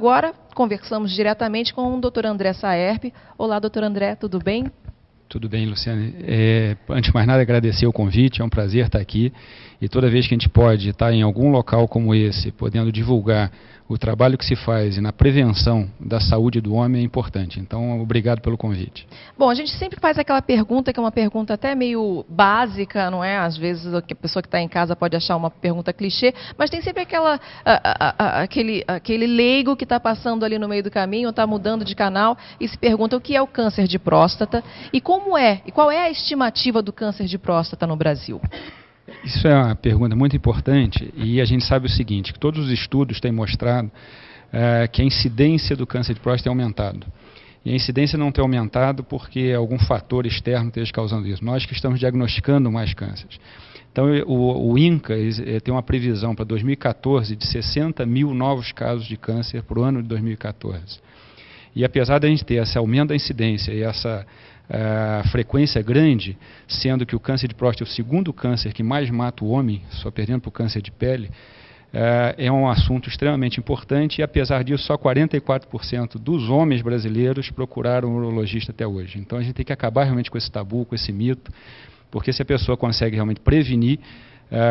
Agora, conversamos diretamente com o Dr. André Saerp. Olá, Dr. André, tudo bem? Tudo bem, Luciane. Antes de mais nada, agradecer o convite, é um prazer estar aqui. E toda vez que a gente pode estar em algum local como esse, podendo divulgar o trabalho que se faz na prevenção da saúde do homem é importante. Então, obrigado pelo convite. Bom, a gente sempre faz aquela pergunta, que é uma pergunta até meio básica, não é? Às vezes a pessoa que está em casa pode achar uma pergunta clichê, mas tem sempre aquele leigo que está passando ali no meio do caminho, está mudando de canal e se pergunta o que é o câncer de próstata e qual é a estimativa do câncer de próstata no Brasil? Isso é uma pergunta muito importante e a gente sabe o seguinte, que todos os estudos têm mostrado que a incidência do câncer de próstata tem aumentado. E a incidência não tem aumentado porque algum fator externo esteja causando isso. Nós que estamos diagnosticando mais cânceres. Então, o INCA tem uma previsão para 2014 de 60 mil novos casos de câncer para o ano de 2014. E apesar de a gente ter esse aumento da incidência e essa frequência grande, sendo que o câncer de próstata é o segundo câncer que mais mata o homem, só perdendo para o câncer de pele, é um assunto extremamente importante e, apesar disso, só 44% dos homens brasileiros procuraram um urologista até hoje. Então, a gente tem que acabar realmente com esse tabu, com esse mito, porque se a pessoa consegue realmente prevenir,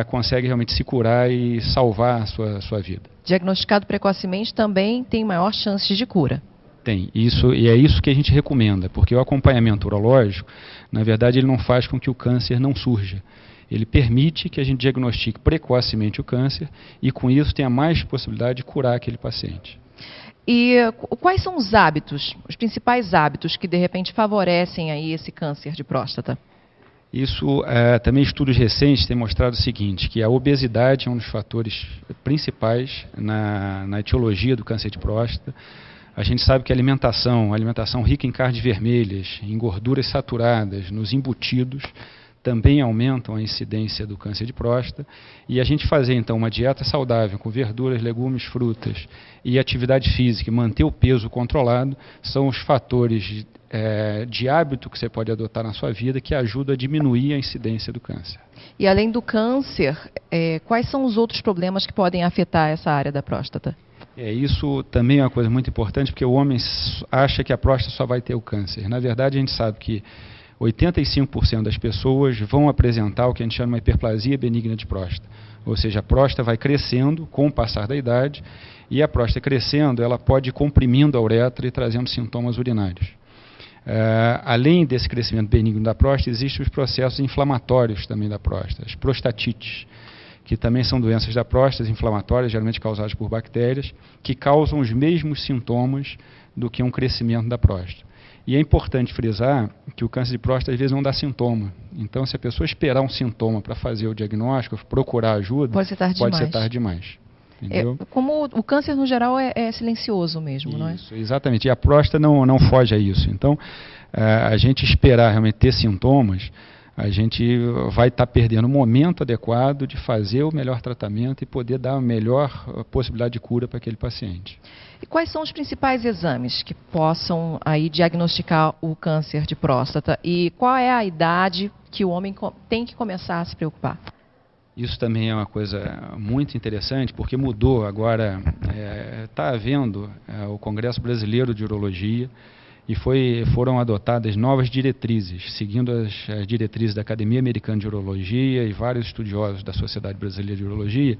consegue realmente se curar e salvar a sua vida. Diagnosticado precocemente também tem maior chance de cura. Tem, e é isso que a gente recomenda, porque o acompanhamento urológico, na verdade, ele não faz com que o câncer não surja. Ele permite que a gente diagnostique precocemente o câncer e, com isso, tenha mais possibilidade de curar aquele paciente. E quais são os hábitos, os principais hábitos que, de repente, favorecem aí esse câncer de próstata? Isso, também estudos recentes têm mostrado o seguinte, que a obesidade é um dos fatores principais na etiologia do câncer de próstata. A gente sabe que a alimentação rica em carnes vermelhas, em gorduras saturadas, nos embutidos, também aumentam a incidência do câncer de próstata. E a gente fazer, então, uma dieta saudável, com verduras, legumes, frutas e atividade física, e manter o peso controlado, são os fatores de hábito que você pode adotar na sua vida que ajudam a diminuir a incidência do câncer. E além do câncer, quais são os outros problemas que podem afetar essa área da próstata? Isso também é uma coisa muito importante, porque o homem acha que a próstata só vai ter o câncer. Na verdade, a gente sabe que 85% das pessoas vão apresentar o que a gente chama de uma hiperplasia benigna de próstata. Ou seja, a próstata vai crescendo com o passar da idade, e a próstata crescendo, ela pode ir comprimindo a uretra e trazendo sintomas urinários. Além desse crescimento benigno da próstata, existem os processos inflamatórios também da próstata, as prostatites, que também são doenças da próstata inflamatórias, geralmente causadas por bactérias, que causam os mesmos sintomas do que um crescimento da próstata. E é importante frisar que o câncer de próstata às vezes não dá sintoma. Então, se a pessoa esperar um sintoma para fazer o diagnóstico, procurar ajuda, pode ser tarde demais. Entendeu? Como o câncer no geral é silencioso mesmo, não é? Isso, exatamente. E a próstata não foge a isso. Então, a gente esperar realmente ter sintomas, a gente vai estar perdendo o momento adequado de fazer o melhor tratamento e poder dar a melhor possibilidade de cura para aquele paciente. E quais são os principais exames que possam aí diagnosticar o câncer de próstata? E qual é a idade que o homem tem que começar a se preocupar? Isso também é uma coisa muito interessante, porque mudou agora, está havendo o Congresso Brasileiro de Urologia, e foram adotadas novas diretrizes, seguindo as diretrizes da Academia Americana de Urologia e vários estudiosos da Sociedade Brasileira de Urologia.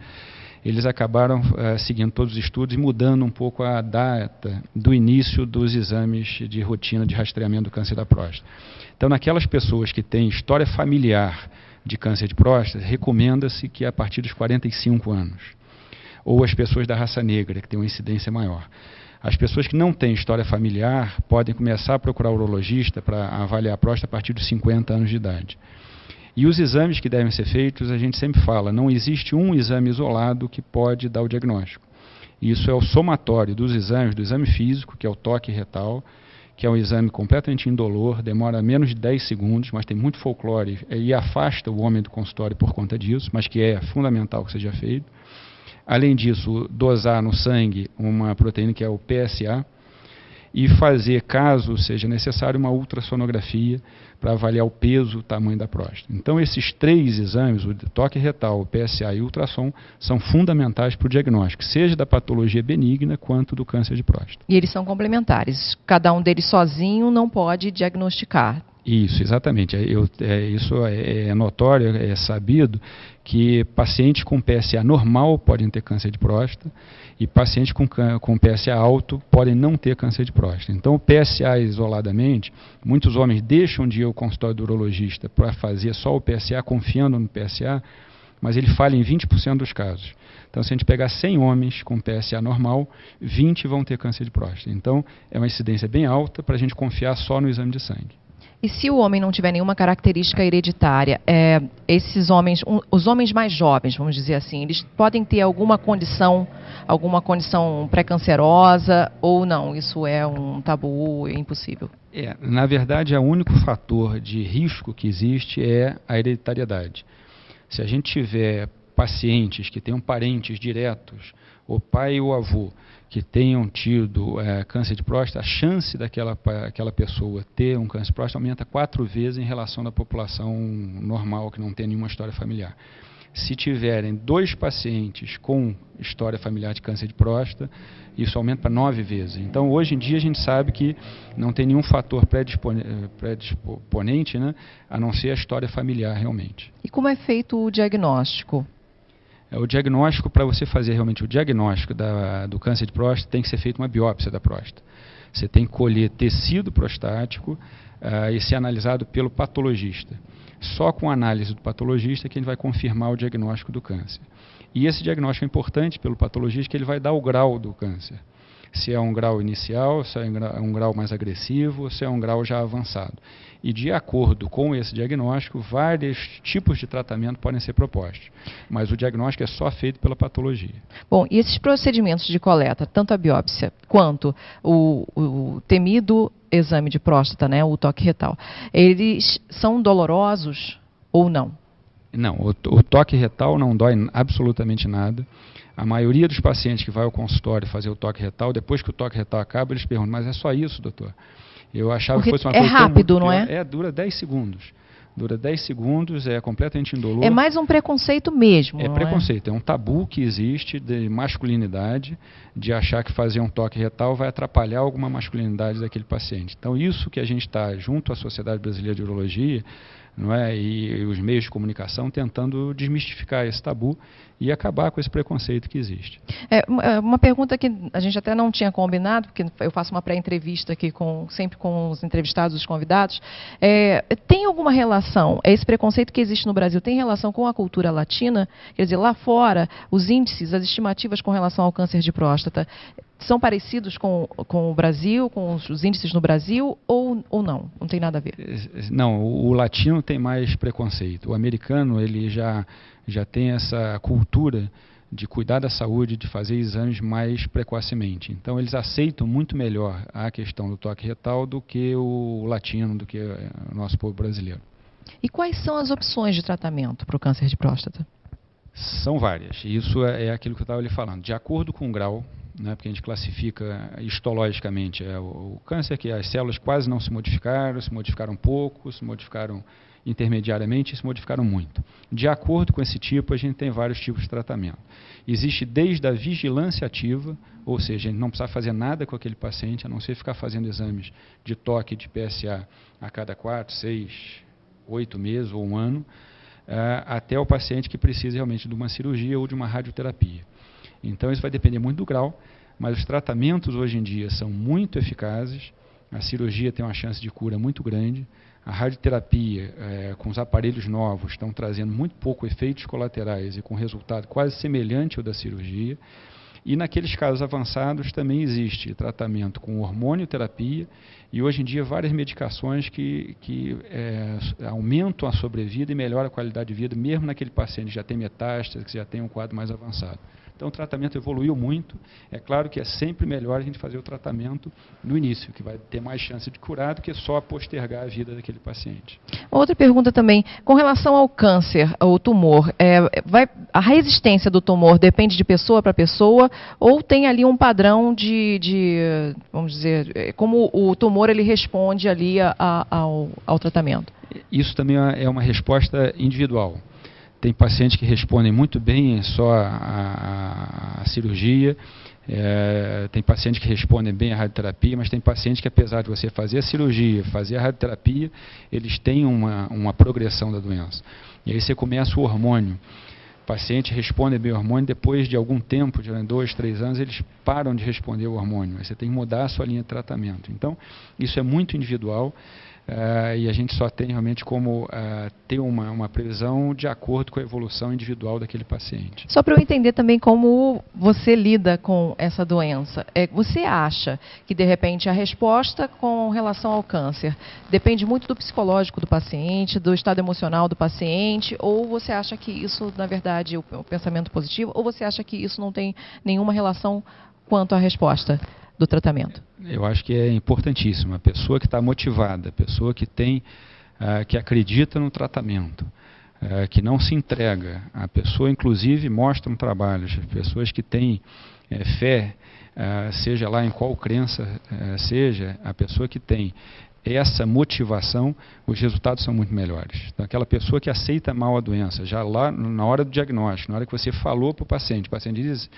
Eles acabaram seguindo todos os estudos e mudando um pouco a data do início dos exames de rotina de rastreamento do câncer da próstata. Então, naquelas pessoas que têm história familiar de câncer de próstata, recomenda-se que a partir dos 45 anos, ou as pessoas da raça negra, que têm uma incidência maior. As pessoas que não têm história familiar podem começar a procurar urologista para avaliar a próstata a partir dos 50 anos de idade. E os exames que devem ser feitos, a gente sempre fala, não existe um exame isolado que pode dar o diagnóstico. Isso é o somatório dos exames, do exame físico, que é o toque retal, que é um exame completamente indolor, demora menos de 10 segundos, mas tem muito folclore e afasta o homem do consultório por conta disso, mas que é fundamental que seja feito. Além disso, dosar no sangue uma proteína que é o PSA, e fazer, caso seja necessário, uma ultrassonografia para avaliar o peso, o tamanho da próstata. Então, esses 3 exames, o toque retal, o PSA e o ultrassom, são fundamentais para o diagnóstico, seja da patologia benigna quanto do câncer de próstata. E eles são complementares. Cada um deles sozinho não pode diagnosticar. Isso, exatamente. Isso é notório, é sabido que pacientes com PSA normal podem ter câncer de próstata e pacientes com PSA alto podem não ter câncer de próstata. Então, o PSA isoladamente, muitos homens deixam de ir ao consultório do urologista para fazer só o PSA, confiando no PSA, mas ele falha em 20% dos casos. Então, se a gente pegar 100 homens com PSA normal, 20 vão ter câncer de próstata. Então, é uma incidência bem alta para a gente confiar só no exame de sangue. E se o homem não tiver nenhuma característica hereditária, esses homens, os homens mais jovens, vamos dizer assim, eles podem ter alguma condição pré-cancerosa ou não? Isso é um tabu, é impossível? Na verdade, o único fator de risco que existe é a hereditariedade. Se a gente tiver pacientes que tenham parentes diretos, o pai ou o avô, que tenham tido câncer de próstata, a chance daquela pessoa ter um câncer de próstata aumenta 4 vezes em relação à população normal, que não tem nenhuma história familiar. Se tiverem 2 pacientes com história familiar de câncer de próstata, isso aumenta para 9 vezes. Então, hoje em dia, a gente sabe que não tem nenhum fator predisponente, né, a não ser a história familiar realmente. E como é feito o diagnóstico? O diagnóstico, para você fazer realmente o diagnóstico do câncer de próstata, tem que ser feita uma biópsia da próstata. Você tem que colher tecido prostático e ser analisado pelo patologista. Só com a análise do patologista que ele vai confirmar o diagnóstico do câncer. E esse diagnóstico é importante pelo patologista, que ele vai dar o grau do câncer. Se é um grau inicial, se é um grau mais agressivo, se é um grau já avançado. E de acordo com esse diagnóstico, vários tipos de tratamento podem ser propostos. Mas o diagnóstico é só feito pela patologia. Bom, e esses procedimentos de coleta, tanto a biópsia quanto o temido exame de próstata, né, o toque retal, eles são dolorosos ou não? Não, o toque retal não dói absolutamente nada. A maioria dos pacientes que vai ao consultório fazer o toque retal, depois que o toque retal acaba, eles perguntam, mas é só isso, doutor? Eu achava Porque que fosse uma coisa rápido, tão não é? Dura 10 segundos. Dura 10 segundos, é completamente indolor. É mais um preconceito mesmo, É não preconceito, é um tabu que existe de masculinidade, de achar que fazer um toque retal vai atrapalhar alguma masculinidade daquele paciente. Então, isso que a gente está, junto à Sociedade Brasileira de Urologia, não é? E os meios de comunicação, tentando desmistificar esse tabu e acabar com esse preconceito que existe. Uma pergunta que a gente até não tinha combinado, porque eu faço uma pré-entrevista aqui sempre com os entrevistados, os convidados. Tem alguma relação, esse preconceito que existe no Brasil, tem relação com a cultura latina? Quer dizer, lá fora, os índices, as estimativas com relação ao câncer de próstata são parecidos com o Brasil, com os índices no Brasil, ou não? Não tem nada a ver? Não, o latino tem mais preconceito. O americano, ele já tem essa cultura de cuidar da saúde, de fazer exames mais precocemente. Então, eles aceitam muito melhor a questão do toque retal do que o latino, do que o nosso povo brasileiro. E quais são as opções de tratamento para o câncer de próstata? São várias. Isso é aquilo que eu estava lhe falando. De acordo com o grau, né, porque a gente classifica histologicamente o câncer, que as células quase não se modificaram pouco, se modificaram intermediariamente e se modificaram muito. De acordo com esse tipo, a gente tem vários tipos de tratamento. Existe desde a vigilância ativa, ou seja, a gente não precisa fazer nada com aquele paciente, a não ser ficar fazendo exames de toque de PSA a cada 4, 6, 8 meses ou um ano, até o paciente que precisa realmente de uma cirurgia ou de uma radioterapia. Então, isso vai depender muito do grau, mas os tratamentos hoje em dia são muito eficazes, a cirurgia tem uma chance de cura muito grande, a radioterapia, com os aparelhos novos, estão trazendo muito pouco efeitos colaterais e com resultado quase semelhante ao da cirurgia. E naqueles casos avançados também existe tratamento com hormonioterapia e hoje em dia várias medicações que aumentam a sobrevida e melhoram a qualidade de vida, mesmo naquele paciente que já tem metástase, que já tem um quadro mais avançado. Então, o tratamento evoluiu muito. É claro que é sempre melhor a gente fazer o tratamento no início, que vai ter mais chance de curar do que só postergar a vida daquele paciente. Outra pergunta também, com relação ao câncer, ao tumor, a resistência do tumor depende de pessoa para pessoa ou tem ali um padrão vamos dizer, como o tumor ele responde ali ao tratamento? Isso também é uma resposta individual. Tem pacientes que respondem muito bem só à cirurgia, tem pacientes que respondem bem à radioterapia, mas tem pacientes que, apesar de você fazer a cirurgia, fazer a radioterapia, eles têm uma progressão da doença. E aí você começa o hormônio. Pacientes respondem bem ao hormônio, depois de algum tempo, de 2, 3 anos, eles param de responder ao hormônio. Aí você tem que mudar a sua linha de tratamento. Então, isso é muito individual. E a gente só tem realmente como ter uma previsão de acordo com a evolução individual daquele paciente. Só para eu entender também como você lida com essa doença. Você acha que, de repente, a resposta com relação ao câncer depende muito do psicológico do paciente, do estado emocional do paciente, ou você acha que isso, na verdade, é o pensamento positivo, ou você acha que isso não tem nenhuma relação quanto à resposta do tratamento? Eu acho que é importantíssimo. A pessoa que está motivada, a pessoa que que acredita no tratamento, que não se entrega, a pessoa inclusive mostra um trabalho, as pessoas que têm fé, seja lá em qual crença seja, a pessoa que tem essa motivação, os resultados são muito melhores. Então, aquela pessoa que aceita mal a doença, já lá na hora do diagnóstico, na hora que você falou para o paciente diz,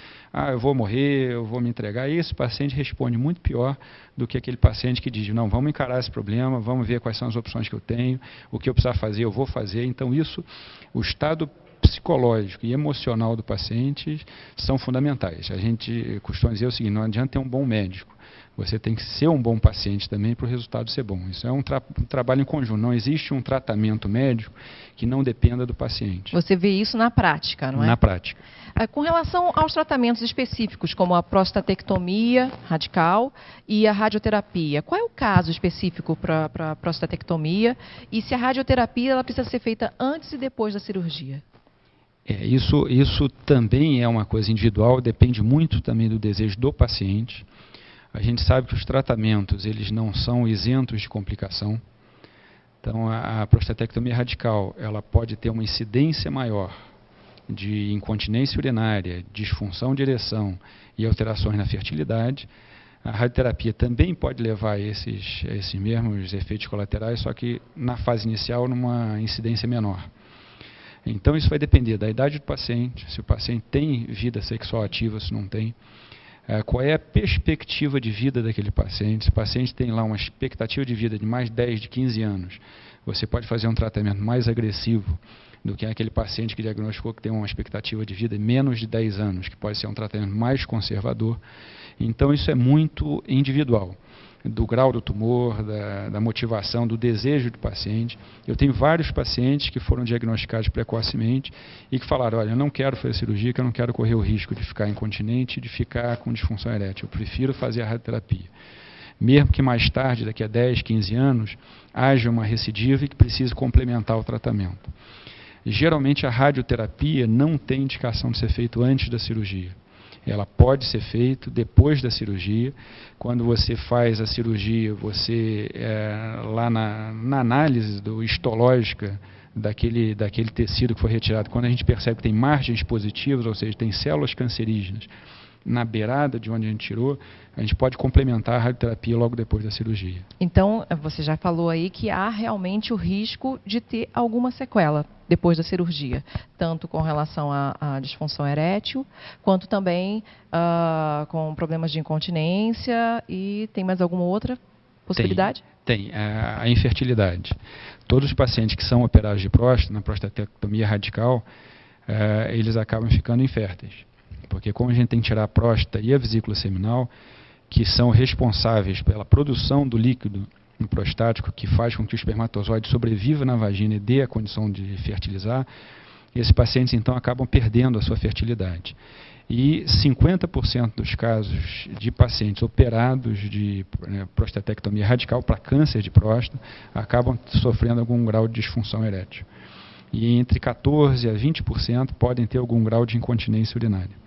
eu vou morrer, eu vou me entregar, e esse paciente responde muito pior do que aquele paciente que diz, não, vamos encarar esse problema, vamos ver quais são as opções que eu tenho, o que eu precisar fazer, eu vou fazer. Então, isso, o estado psicológico e emocional do paciente são fundamentais. A gente costuma dizer o seguinte, não adianta ter um bom médico, você tem que ser um bom paciente também para o resultado ser bom. Isso é um trabalho em conjunto. Não existe um tratamento médico que não dependa do paciente. Você vê isso na prática, não é? Na prática. Com relação aos tratamentos específicos, como a prostatectomia radical e a radioterapia, qual é o caso específico para a prostatectomia? E se a radioterapia ela precisa ser feita antes e depois da cirurgia? Isso também é uma coisa individual, depende muito também do desejo do paciente. A gente sabe que os tratamentos eles não são isentos de complicação. Então, a prostatectomia radical ela pode ter uma incidência maior de incontinência urinária, disfunção de ereção e alterações na fertilidade. A radioterapia também pode levar a esses mesmos efeitos colaterais, só que na fase inicial numa incidência menor. Então, isso vai depender da idade do paciente, se o paciente tem vida sexual ativa, se não tem. Qual é a perspectiva de vida daquele paciente? Se o paciente tem lá uma expectativa de vida de mais de 10, de 15 anos, você pode fazer um tratamento mais agressivo do que aquele paciente que diagnosticou que tem uma expectativa de vida de menos de 10 anos, que pode ser um tratamento mais conservador. Então, isso é muito individual, do grau do tumor, da motivação, do desejo do paciente. Eu tenho vários pacientes que foram diagnosticados precocemente e que falaram, olha, eu não quero fazer cirurgia, que eu não quero correr o risco de ficar incontinente, de ficar com disfunção erétil, eu prefiro fazer a radioterapia. Mesmo que mais tarde, daqui a 10, 15 anos, haja uma recidiva e que precise complementar o tratamento. Geralmente a radioterapia não tem indicação de ser feito antes da cirurgia. Ela pode ser feita depois da cirurgia. Quando você faz a cirurgia, você, lá na análise histológica daquele tecido que foi retirado, quando a gente percebe que tem margens positivas, ou seja, tem células cancerígenas na beirada de onde a gente tirou, a gente pode complementar a radioterapia logo depois da cirurgia. Então, você já falou aí que há realmente o risco de ter alguma sequela depois da cirurgia, tanto com relação à disfunção erétil, quanto também com problemas de incontinência, e tem mais alguma outra possibilidade? Tem a infertilidade. Todos os pacientes que são operados de próstata, na prostatectomia radical, eles acabam ficando inférteis. Porque como a gente tem que tirar a próstata e a vesícula seminal, que são responsáveis pela produção do líquido no prostático, que faz com que o espermatozoide sobreviva na vagina e dê a condição de fertilizar, esses pacientes então acabam perdendo a sua fertilidade. E 50% dos casos de pacientes operados de prostatectomia radical para câncer de próstata acabam sofrendo algum grau de disfunção erétil. E entre 14% a 20% podem ter algum grau de incontinência urinária.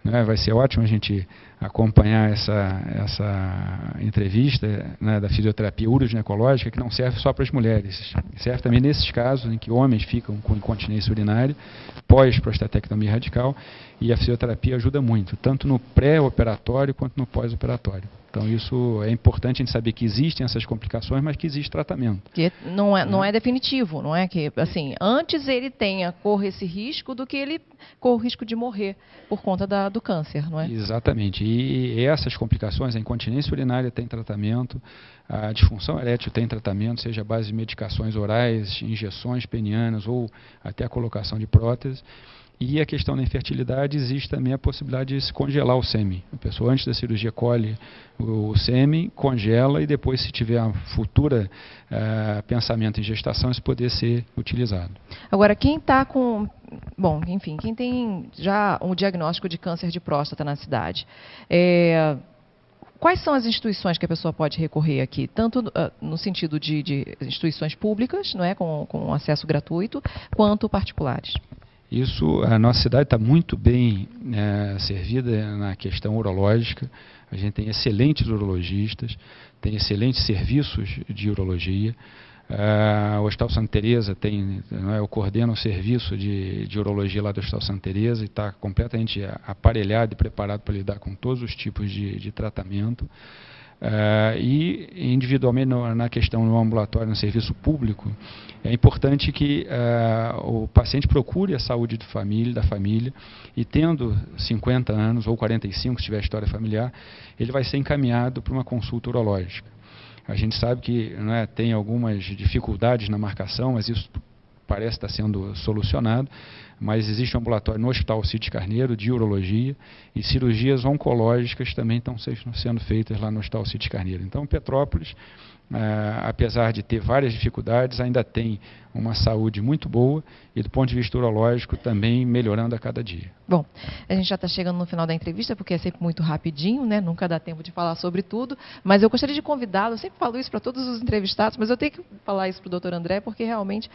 né? Vai ser ótimo a gente acompanhar essa entrevista, né, da fisioterapia uroginecológica, que não serve só para as mulheres, serve também nesses casos em que homens ficam com incontinência urinária, pós-prostatectomia radical, e a fisioterapia ajuda muito, tanto no pré-operatório quanto no pós-operatório. Então, isso é importante a gente saber que existem essas complicações, mas que existe tratamento. Que não é definitivo, não é que, assim, antes ele corre esse risco do que ele corre o risco de morrer por conta do câncer, não é? Exatamente. E essas complicações, a incontinência urinária tem tratamento, a disfunção erétil tem tratamento, seja à base de medicações orais, injeções penianas ou até a colocação de prótese. E a questão da infertilidade, existe também a possibilidade de se congelar o sêmen. A pessoa, antes da cirurgia, colhe o sêmen, congela e depois, se tiver a futura pensamento em gestação, isso poder ser utilizado. Agora, quem está com... Bom, enfim, quem tem já um diagnóstico de câncer de próstata na cidade, quais são as instituições que a pessoa pode recorrer aqui? Tanto no sentido de instituições públicas, não é, com acesso gratuito, quanto particulares. Isso, a nossa cidade está muito bem servida na questão urológica. A gente tem excelentes urologistas, tem excelentes serviços de urologia. O Hospital Santa Teresa eu coordeno o serviço de urologia lá do Hospital Santa Teresa e está completamente aparelhado e preparado para lidar com todos os tipos de tratamento. E individualmente na questão no ambulatório, no serviço público, é importante que o paciente procure a saúde da família, e tendo 50 anos ou 45, se tiver história familiar, ele vai ser encaminhado para uma consulta urológica. A gente sabe que, né, tem algumas dificuldades na marcação, mas isso parece estar sendo solucionado, mas existe um ambulatório no Hospital Alcides Carneiro de urologia, e cirurgias oncológicas também estão sendo feitas lá no Hospital Alcides Carneiro. Então, Petrópolis, apesar de ter várias dificuldades, ainda tem uma saúde muito boa e, do ponto de vista urológico, também melhorando a cada dia. Bom, a gente já está chegando no final da entrevista, porque é sempre muito rapidinho, né? Nunca dá tempo de falar sobre tudo, mas eu gostaria de convidá-lo, eu sempre falo isso para todos os entrevistados, mas eu tenho que falar isso para o Dr. André, porque realmente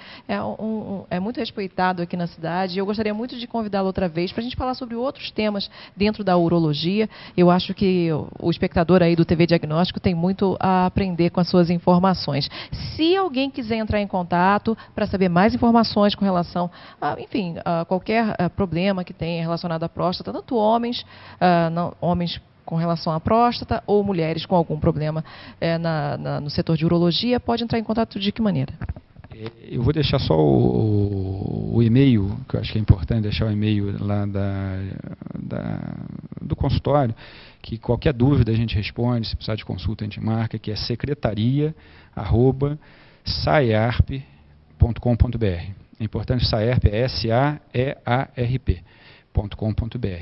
é muito respeitado aqui na cidade, e eu gostaria muito de convidá-lo outra vez para a gente falar sobre outros temas dentro da urologia. Eu acho que o espectador aí do TV Diagnóstico tem muito a aprender com as suas informações. Se alguém quiser entrar em contato para saber mais informações com relação a qualquer problema que tenha relacionado à próstata, tanto homens com relação à próstata ou mulheres com algum problema no setor de urologia, pode entrar em contato de que maneira? Eu vou deixar só o e-mail, que eu acho que é importante deixar o e-mail lá do consultório, que qualquer dúvida a gente responde, se precisar de consulta a gente marca, que é secretaria@saearp.com.br. É importante, SAERP é SAEARP.com.br.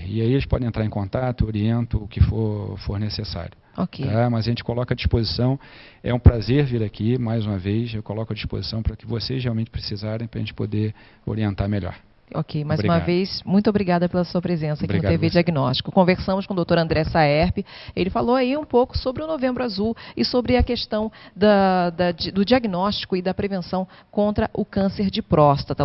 E aí eles podem entrar em contato, orientam o que for necessário. Ok. Tá? Mas a gente coloca à disposição, é um prazer vir aqui, mais uma vez, eu coloco à disposição para que vocês realmente precisarem, para a gente poder orientar melhor. Ok, mais Obrigado. uma vez, muito obrigada pela sua presença aqui Obrigado no TV Diagnóstico. Conversamos com o Dr. André Saerp, ele falou aí um pouco sobre o Novembro Azul e sobre a questão do diagnóstico e da prevenção contra o câncer de próstata.